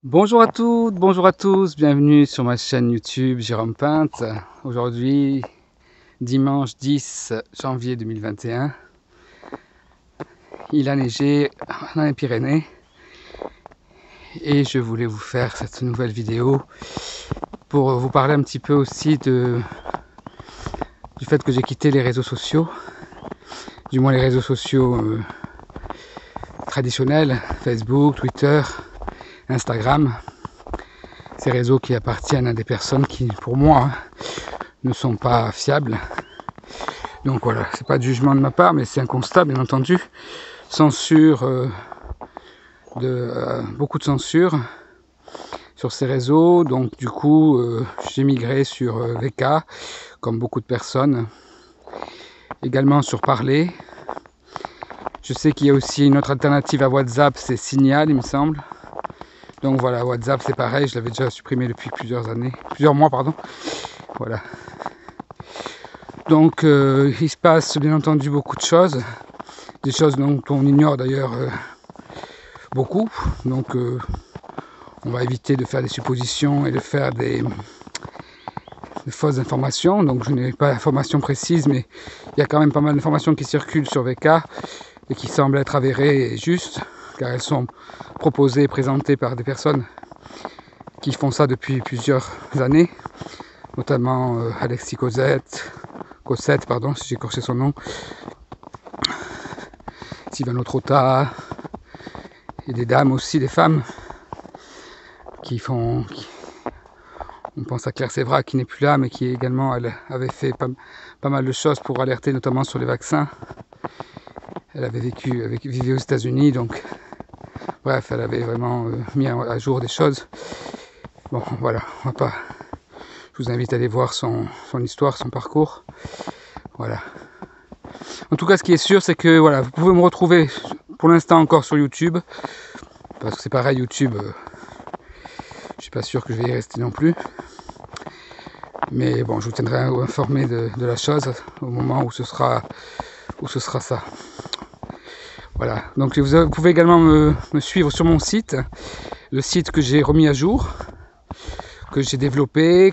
Bonjour à toutes, bonjour à tous, bienvenue sur ma chaîne YouTube Jérôme Pinte. Aujourd'hui, dimanche 10 janvier 2021, il a neigé dans les Pyrénées et je voulais vous faire cette nouvelle vidéo pour vous parler un petit peu aussi du fait que j'ai quitté les réseaux sociaux, du moins les réseaux sociaux traditionnels, Facebook, Twitter, Instagram. Ces réseaux qui appartiennent à des personnes qui, pour moi, ne sont pas fiables. Donc voilà, c'est pas de jugement de ma part, mais c'est un constat, bien entendu. Censure, beaucoup de censure sur ces réseaux. Donc du coup, j'ai migré sur VK, comme beaucoup de personnes. Également sur Parler. Je sais qu'il y a aussi une autre alternative à WhatsApp, c'est Signal, il me semble. Donc voilà, WhatsApp c'est pareil, je l'avais déjà supprimé depuis plusieurs mois, pardon. Voilà. Donc il se passe bien entendu beaucoup de choses, des choses dont on ignore d'ailleurs beaucoup. Donc on va éviter de faire des suppositions et de faire des fausses informations. Donc je n'ai pas d'informations précises, mais il y a quand même pas mal d'informations qui circulent sur VK et qui semblent être avérées et justes, car elles sont proposées et présentées par des personnes qui font ça depuis plusieurs années, notamment Alexis Cossette, si j'ai écorché son nom, Sylvano Trotta, et des dames aussi, des femmes, on pense à Claire Sévrac qui n'est plus là, mais qui également elle avait fait pas mal de choses pour alerter notamment sur les vaccins. Elle avait vivait aux États-Unis, donc bref, elle avait vraiment mis à jour des choses. Bon, voilà, je vous invite à aller voir son histoire, son parcours. Voilà. En tout cas, ce qui est sûr, c'est que voilà, vous pouvez me retrouver pour l'instant encore sur YouTube, parce que c'est pareil, YouTube, je suis pas sûr que je vais y rester non plus. Mais bon, je vous tiendrai informé de la chose au moment où ce sera ça. Voilà, donc vous pouvez également me suivre sur mon site, le site que j'ai remis à jour, que j'ai développé,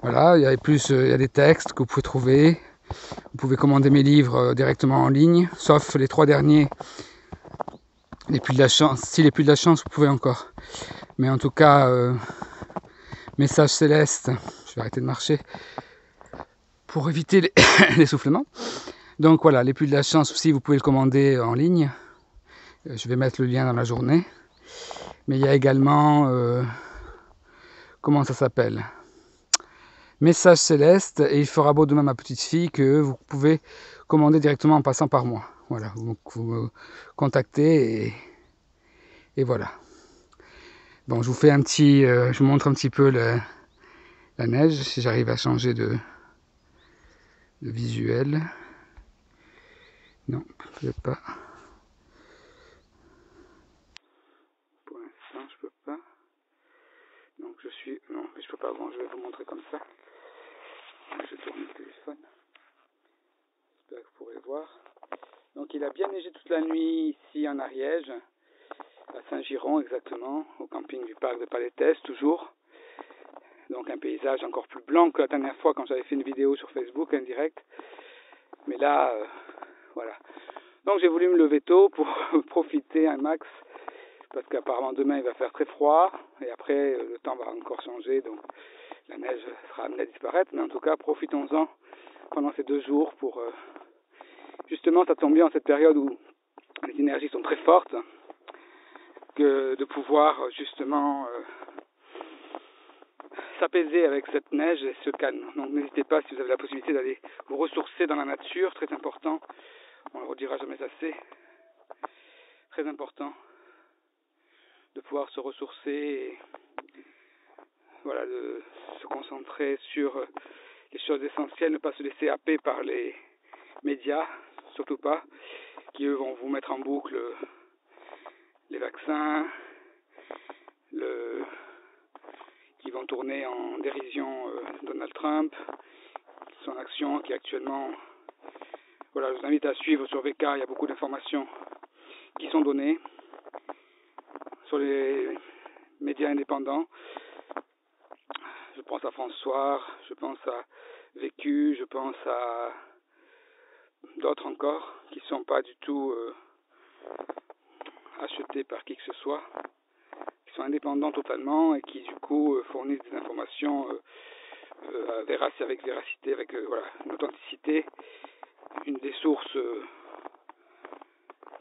voilà, il y a des textes que vous pouvez trouver. Vous pouvez commander mes livres directement en ligne, sauf les 3 derniers. Les plus de la chance, si les plus de la chance, vous pouvez encore. Mais en tout cas, Message Céleste, je vais arrêter de marcher pour éviter l'essoufflement. Donc voilà, les plus de la chance aussi, vous pouvez le commander en ligne. Je vais mettre le lien dans la journée. Mais il y a également, comment ça s'appelle, Message Céleste, et il fera beau demain ma petite fille, que vous pouvez commander directement en passant par moi. Voilà, vous me contactez et voilà. Bon, je vous montre un petit peu la neige, si j'arrive à changer de visuel. Non, peut-être pas. Pour l'instant, je peux pas. Donc non, je peux pas. Bon, je vais vous montrer comme ça. Je tourne le téléphone. J'espère que vous pourrez voir. Donc, il a bien neigé toute la nuit ici en Ariège, à Saint-Giron exactement, au camping du parc de Palétès, toujours. Donc, un paysage encore plus blanc que la dernière fois quand j'avais fait une vidéo sur Facebook, en direct. Mais là, voilà. Donc, j'ai voulu me lever tôt pour profiter un max, parce qu'apparemment demain il va faire très froid, et après le temps va encore changer, donc la neige sera amenée à disparaître. Mais en tout cas, profitons-en pendant ces 2 jours pour justement, ça tombe bien en cette période où les énergies sont très fortes, que de pouvoir justement s'apaiser avec cette neige et ce calme. Donc n'hésitez pas, si vous avez la possibilité, d'aller vous ressourcer dans la nature, très important, on ne le redira jamais assez, très important de pouvoir se ressourcer et voilà, de se concentrer sur les choses essentielles, ne pas se laisser happer par les médias, surtout pas, qui eux vont vous mettre en boucle les vaccins, qui vont tourner en dérision Donald Trump, son action qui actuellement... Voilà, je vous invite à suivre sur VK, il y a beaucoup d'informations qui sont données. sur les médias indépendants. Je pense à François, je pense à Vécu, je pense à d'autres encore qui ne sont pas du tout achetés par qui que ce soit, qui sont indépendants totalement et qui du coup fournissent des informations avec véracité, avec voilà, une authenticité, des sources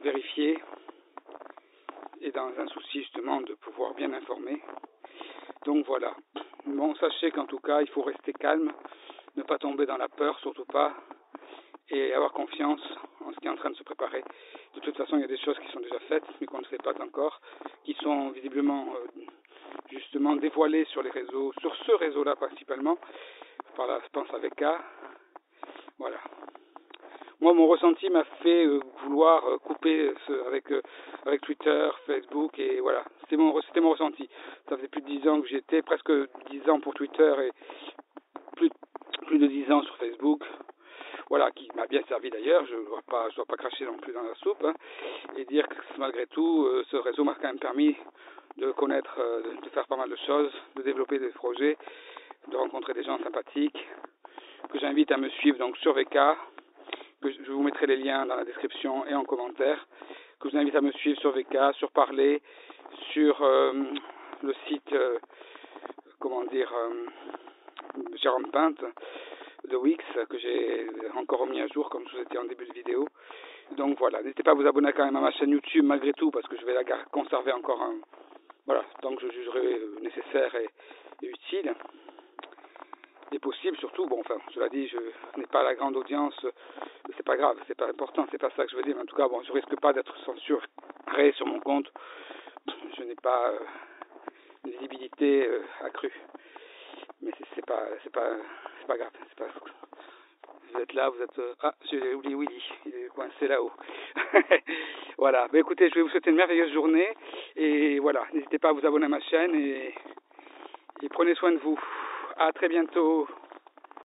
vérifiées et dans un souci justement de pouvoir bien informer. Donc voilà. Bon, sachez qu'en tout cas, il faut rester calme, ne pas tomber dans la peur, surtout pas, et avoir confiance en ce qui est en train de se préparer. De toute façon, il y a des choses qui sont déjà faites, mais qu'on ne sait pas encore, qui sont visiblement justement dévoilées sur les réseaux, sur ce réseau-là principalement, par la, je pense avec K. Voilà. Moi, mon ressenti m'a fait vouloir couper avec Twitter, Facebook, et voilà, c'était mon ressenti. Ça faisait plus de 10 ans que j'étais, presque 10 ans pour Twitter et plus de 10 ans sur Facebook. Voilà, qui m'a bien servi d'ailleurs, je ne dois pas cracher non plus dans la soupe, hein, et dire que malgré tout, ce réseau m'a quand même permis de connaître, de faire pas mal de choses, de développer des projets, de rencontrer des gens sympathiques, que j'invite à me suivre donc sur VK, que je vous mettrai les liens dans la description et en commentaire, que je vous invite à me suivre sur VK, sur Parler, sur le site, Jérôme Pinte, de Wix, que j'ai encore remis à jour comme je vous ai dit en début de vidéo. Donc voilà, n'hésitez pas à vous abonner quand même à ma chaîne YouTube malgré tout, parce que je vais la conserver encore voilà, tant que je jugerai nécessaire et utile. Et possible surtout, bon enfin, cela dit, je n'ai pas la grande audience, c'est pas grave, c'est pas important, c'est pas ça que je veux dire, mais en tout cas, bon, je risque pas d'être censuré sur mon compte, je n'ai pas une visibilité accrue, mais c'est pas grave, c'est pas... Vous êtes là, vous êtes... Ah, j'ai oublié Willy, il est coincé là-haut. Voilà, bah, écoutez, je vais vous souhaiter une merveilleuse journée, et voilà, n'hésitez pas à vous abonner à ma chaîne, et prenez soin de vous. À très bientôt.